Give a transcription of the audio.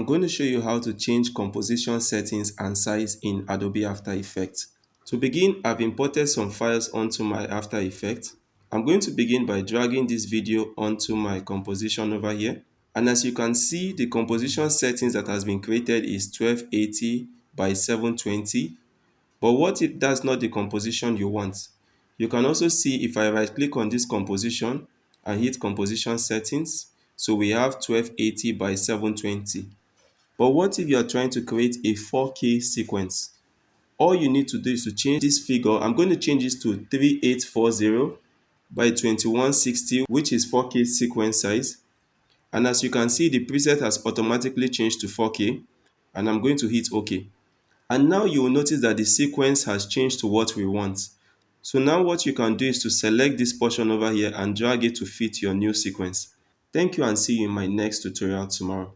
I'm going to show you how to change composition settings and size in Adobe After Effects. To begin, I've imported some files onto my After Effects. I'm going to begin by dragging this video onto my composition over here. And as you can see, the composition settings that has been created is 1280 by 720. But what if that's not the composition you want? You can also see if I right click on this composition and hit composition settings. So we have 1280 by 720. But what if you are trying to create a 4K sequence? All you need to do is to change this figure. I'm going to change this to 3840 by 2160, which is 4K sequence size. And as you can see, the preset has automatically changed to 4K. And I'm going to hit OK. And now you will notice that the sequence has changed to what we want. So now what you can do is to select this portion over here and drag it to fit your new sequence. Thank you and see you in my next tutorial tomorrow.